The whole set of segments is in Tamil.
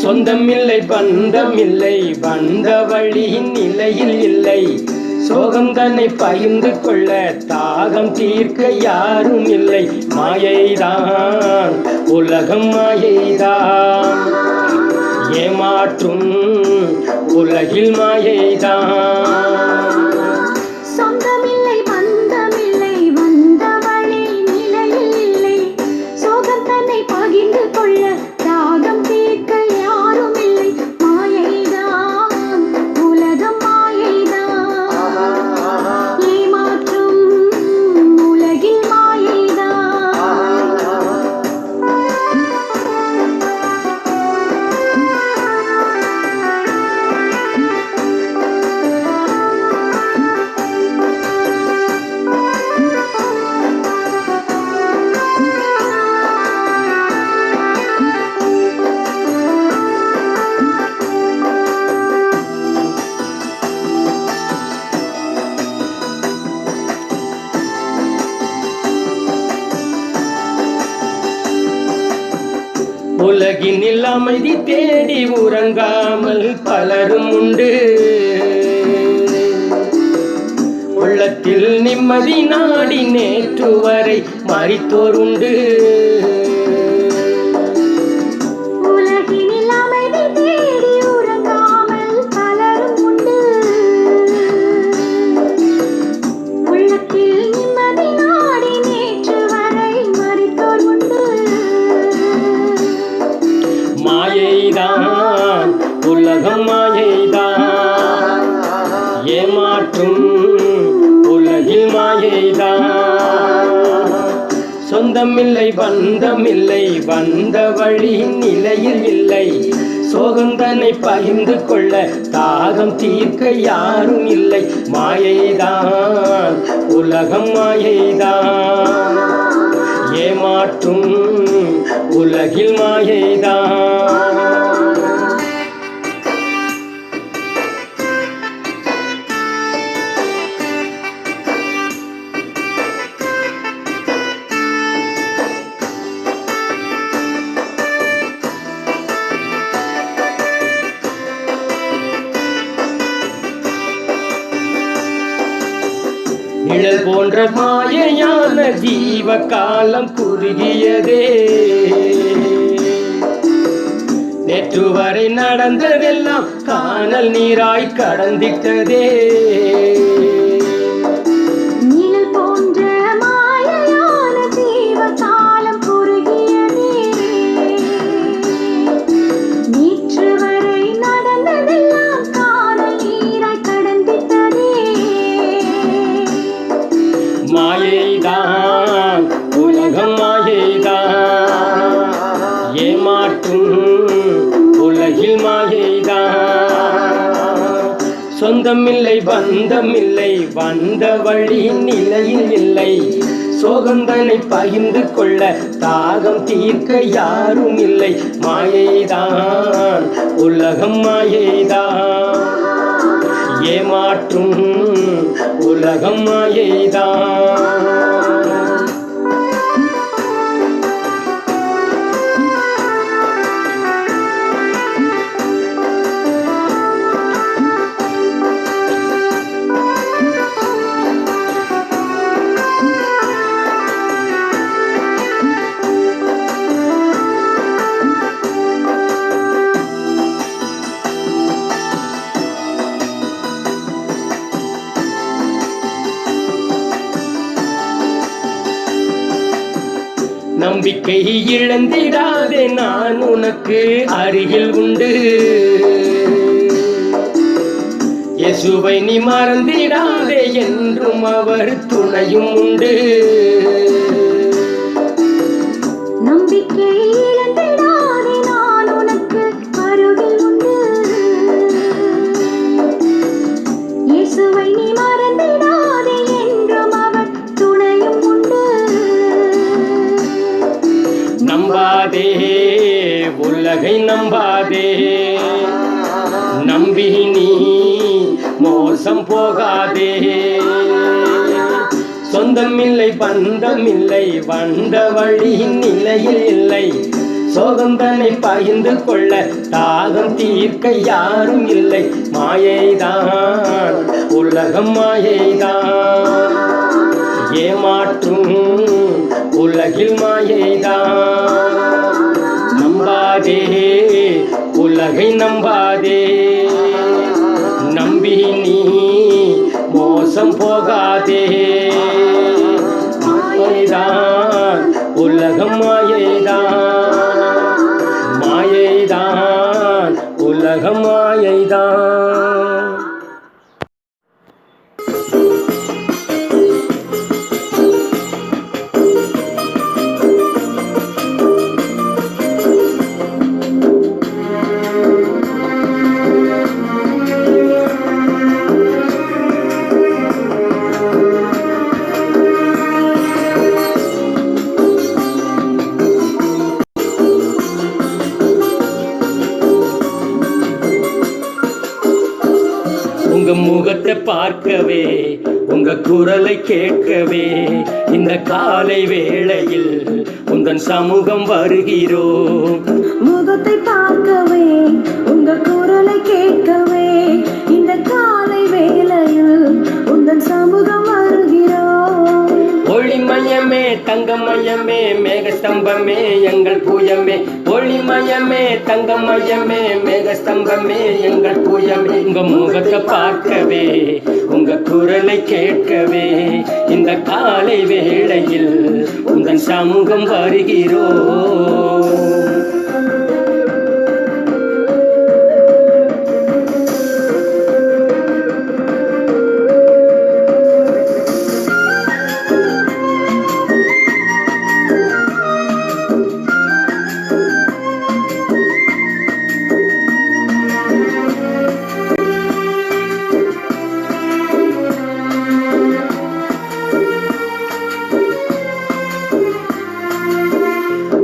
சொந்தமில்லை பந்தமில்லை வந்த வழியின் நிலையில் இல்லை. சோகம் தன்னை பகிர்ந்து கொள்ள தாகம் தீர்க்க யாரும் இல்லை. மாயைதான் உலகம் மாயைதான், ஏமாற்றும் உலகில் மாயைதான். சொந்தமில்லை பந்தமில்லை வந்த வழி நிலையில் இல்லை. சோகம் தன்னை பகிர்ந்து கொள்ள தாகம் தீர்க்க யாரும் இல்லை. மாயைதான் உலகம் மாயைதான், ஏமாற்றும் உலகில் மாயைதான். உலகினில் அமைதி தேடி உறங்காமல் பலரும் உண்டு. உள்ளத்தில் நிம்மதி நாடி நேற்று வரை மரித்தோர் உண்டு. உலகினில் அமைதி தேடி உறங்காமல் பலரும் உண்டு. உள்ளத்தில் நிம்மதி நாடி நேற்று வரை மரித்தோர் உண்டு. மாயைதான் உலகம் மாயைதான், ஏமாற்றும் உலகில் மாயைதான். சொந்தமில்லை பந்தமில்லை வந்த வழியின் நிலையில் இல்லை. சோகம் தன்னை பகிர்ந்து கொள்ள தாகம் தீர்க்க யாரும் இல்லை. மாயைதான் உலகம் மாயைதான், ஏமாற்றும் உலகில் மாயைதான். நிழல் போன்ற மாயையான ஜீவ காலம் குறுகியதே. நேற்று வரை நடந்ததெல்லாம் காணல் நீராய் கடந்திட்டதே. நிழல் போன்ற மாயையான ஜீவ காலம் குறுகியதே. நேற்று வரை நடந்ததெல்லாம் காணல் நீராய் கடந்திட்டதே. மாயைதான் உலகம் மாயைதான், ஏமாற்றும் உலகில் மாயைதான். சொந்தமில்லை பந்தமில்லை வந்த வழி நிலையில் இல்லை. சோகம் தன்னை பகிர்ந்து கொள்ள தாகம் தீர்க்க யாரும் இல்லை. மாயைதான் உலகம் மாயைதான், ஏமாற்றும் உலகம் மாயைதான். நம்பிக்கை இழந்திடாதே, நான் உனக்கு அருகில் உண்டு. இயேசுவை நீ மறந்திடாதே, என்றும் அவர் துணையும் உண்டு. நம்பிக்கை இழந்திடாதே, நான் உனக்கு அருகில் உண்டு. இயேசுவை நீ மறந்திடாதே, என்றும் அவர் துணையும் உண்டு. நம்பாதே உலகை நம்பாதே, நம்பி நீ மோசம் போகாதே. சொந்தமில்லை பந்தமில்லை வந்த வழியின் நிலையில் இல்லை. சோகந்தனை பகிர்ந்து கொள்ள தாகம் தீர்க்க யாரும் இல்லை. மாயைதான் உலகம் மாயைதான், ஏமாற்றும் உலகில் மாயைதான். நம்பாதே உலகை நம்பாதே, நம்பி நீ மோசம் போகாதே. மாயைதான் உலகம் மாயைதான், மாயைதான் உலகம் மாயைதான். உங்க முகத்தை பார்க்கவே, உங்க குரலை கேட்கவே, இந்த காலை வேளையில் உந்தன் சமூகம் வருகிறோம். முகத்தை பார்க்கவே, உங்க குரலை கேட்கவே, இந்த காலை வேளையில் உந்தன் சமூகம் வருகிறோம். ஒளிமயமே தங்கமயமே மேகஸ்தம்பமே எங்கள் பூயமே, ஒளிமயமே தங்கமயமே மேகஸ்தம்பமே எங்கள் பூயமே. உங்க முகத்தை பார்க்கவே, உங்க குரலை கேட்கவே, இந்த காலை வேளையில் உந்தன் சமூகம் வருகிறோம்.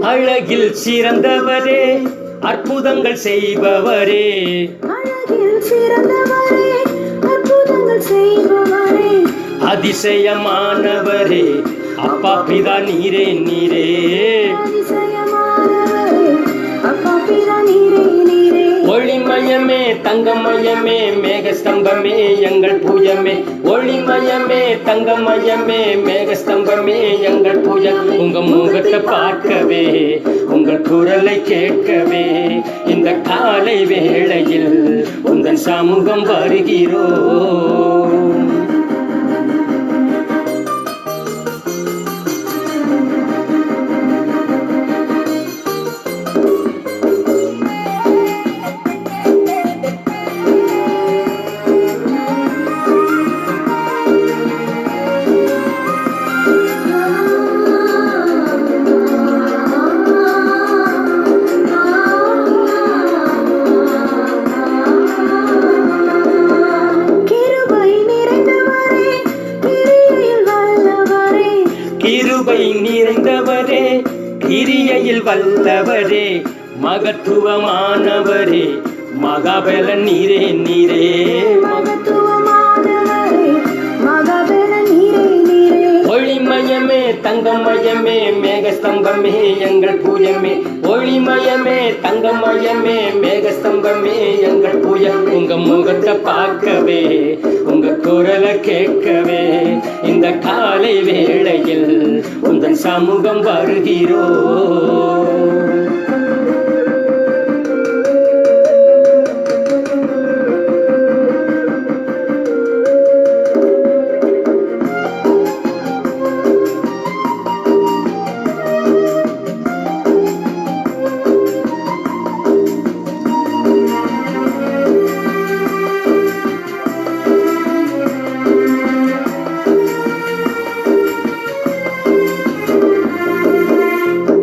அழகில் சிறந்தவரே, அற்புதங்கள் செய்பவரே, அழகில் சிறந்தவரே, அற்புதங்கள் செய்பவரே, அதிசயமானவரே, அப்பா பிதா நீரே நீரே. அதிசயமானவரே, அப்பா பிதா நீரே நீரே. ஒளிமயமே தங்கமயமே மேகஸ்தம்பமே எங்கள் பூஜமே, ஒளிமயமே தங்கமயமே மேகஸ்தம்பமே எங்கள் பூஜம். உங்க முகத்தை பார்க்கவே, உங்கள் குரலை கேட்கவே, இந்த காலை வேளையில் உந்தன் சமூகம் வருகிறோம். கிருபை நிறைந்தவரே, கிரியையில் வல்லவரே, மகத்துவமானவரே, மகாபலன் நீரே நீரே. மகத்துவமானவரே, மகாபலன் நீரே நீரே. ஒளிமயமே தங்கமயமே மேகஸ்தம்பமே எங்கள் பூஜமே, ஒளிமயமே தங்கமயமே மேகஸ்தம்பமே எங்கள் பூஜம். உங்க முகத்தை பார்க்கவே, உங்க குரலை கேட்கவே, இந்த காலை வேளையில் உந்தன் சமூகம் வருகிறோம்.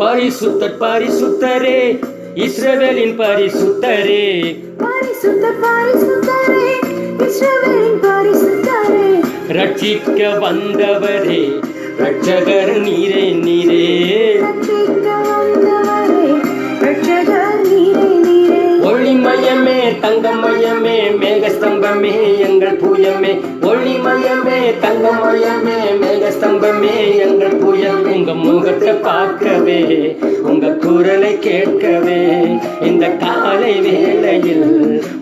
பரிசுத்தர் பரிசுத்தரே, இஸ்ரவேலின் பரிசுத்தரே, பரிசுத்தர் பரிசுத்தரே, இஸ்ரவேலின் பரிசுத்தரே, ரட்சிக்க வந்தவரே, ரட்சகர் நீரே நீரே. ரட்சிக்க வந்தவரே, ரட்சகர் நீரே நீரே. ஒளிமயமே தங்கமயமே மேகஸ்தம்பமே எங்கள் பூயமே, ஒளிமயமே தங்கமயமே மேகஸ்தம்பமே எங்கள் பூயம். உங்க முகத்தை பார்க்கவே, உங்க குரலை கேட்கவே இந்த காலை வேளையில்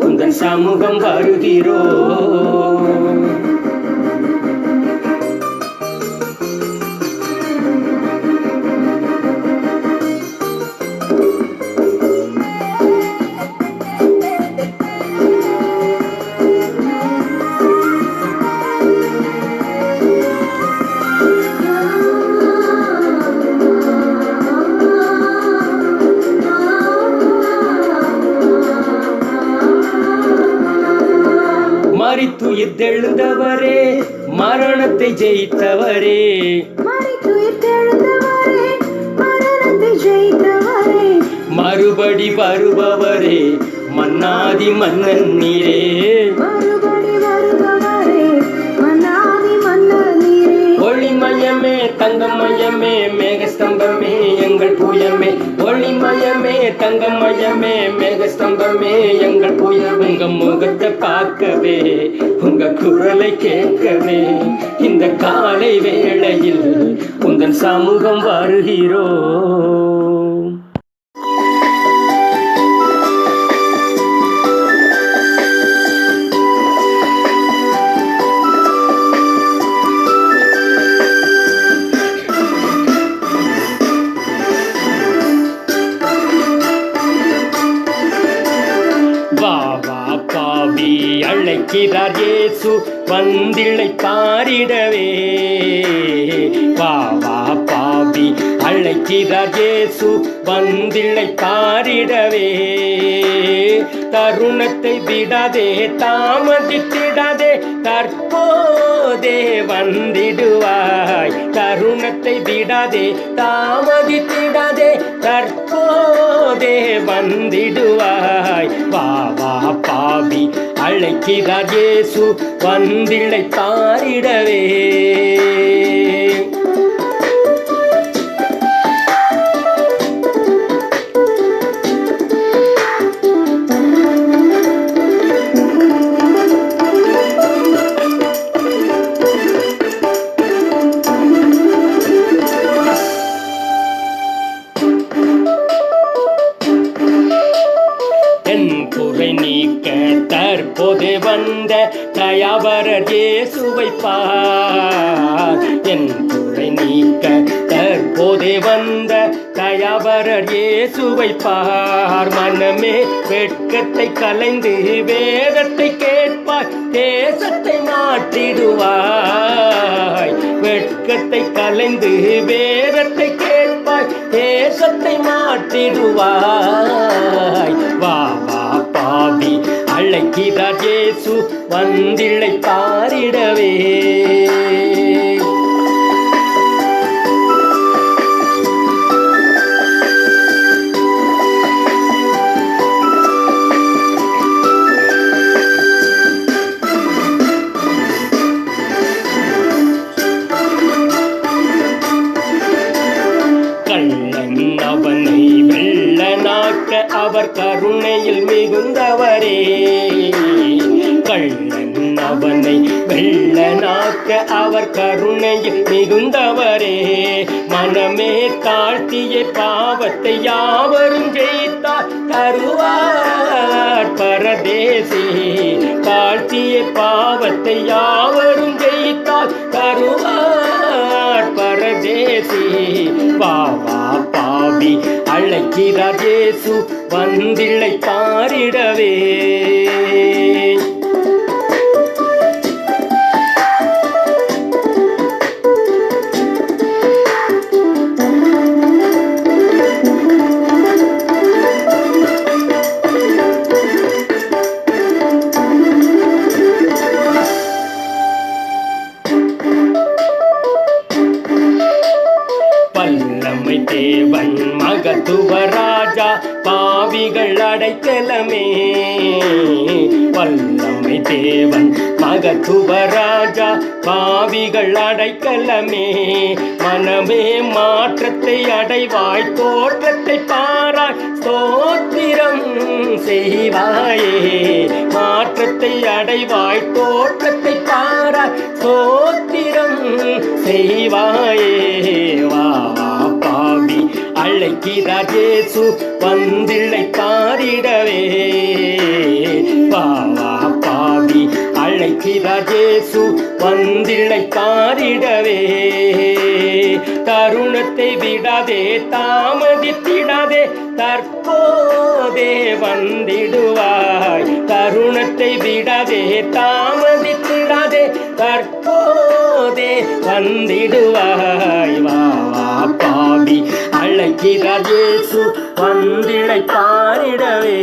உந்தன் சமூகம் வருகிறோம். மரித்துயிர்த்தெழுந்தவரே, மரணத்தை ஜெயித்தவரே, மரித்துயிர்த்தெழுந்தவரே, மரணத்தை ஜெயித்தவரே, மறுபடி வருபவரே, மன்னாதி மன்னன் நீரே, மறுபடி வருபவரே, மன்னாதி மன்னன் நீரே. ஒளிமயமே தங்கமயமே மேகஸ்தம்பமே எங்கள் பூயமே, ஒளிமயமே தங்கமயமே மேகஸ்தம்பமே எங்கள் பூயமே. உங்க முகத்தை பார்க்கவே உங்க குரலை கேட்கவே இந்த காலை வேளையில் உந்தன் சமூகம் வருகிறோம். பாவி அழைக்கிறார் இயேசு வந்திழை பாரிடவே, பாவா பாவி அழைக்கிறார் இயேசு வந்திழை பாரிடவே. தருணத்தை விடாதே தாமதித்திடாதே, தற்போதே வந்திடுவாய். தருணத்தை விடாதே தாமதித்திடாதே, தற்போதே வந்திடுவாய். பாவா பாவி அழைக்கிறார் இயேசு வந்திழை பாரிடவே. நீக்க தற்போது வந்த தயாவரர் இயேசுவை பார். என் குறை நீக்க தற்போது வந்த தயாவரர் இயேசுவை பார். மனமே வெட்கத்தை கலைந்து வேதத்தை கேட்பாய், தேசத்தை மாற்றிடுவாய். வெட்கத்தை கலைந்து வேதத்தை கேட்பாய், தேசத்தை மாற்றிடுவாய். வா வா பாவி அழைக்கிறார் இயேசு வந்திழை பாரிடவே. அவனை வெள்ளனாக்க அவர் கருணையில் மிகுந்தவரே. கள்ளன் அவனை வெள்ளனாக்க அவர் கருணையில் மிகுந்தவரே. மனமே தாழ்த்திய பாவத்தை யாவரும் ஜெயித்தார் தருவார் பரதேசி. தாழ்த்திய பாவத்தை யாவரும் ஜெயித்தார் தருவார் பரதேசி. பாவா பாவி அழைக்கிறார் இயேசு வந்திழை பாரிடவே. வல்லமை தேவன் மகத்துவ ராஜா பாவிகள் அடைக்கலமே. வல்லமை தேவன் மகத்துவ ராஜா பாவிகள் அடைக்கலமே. மனமே மாற்றத்தை அடைவாய், தோற்றத்தை பாராய், ஸ்தோத்திரம் செய்வாயே. மாற்றத்தை அடைவாய், தோற்றத்தை பாராய், ஸ்தோத்திரம் செய்வாயே. வா பாவி அழைக்கிறார் இயேசு வந்திழை பாரிடவே பாவா பாவி அழைக்கிறார் இயேசு வந்திழை பாரிடவே தருணத்தை விடாதே தாமதித்திடாதே தற்போதே வந்திடுவாய் தருணத்தை விடாதே தாமதித்திடாதே தற்போதே வந்திடுவாய் வா வா பாவி அழைக்கிறார் இயேசு வந்திழை பாரிடவே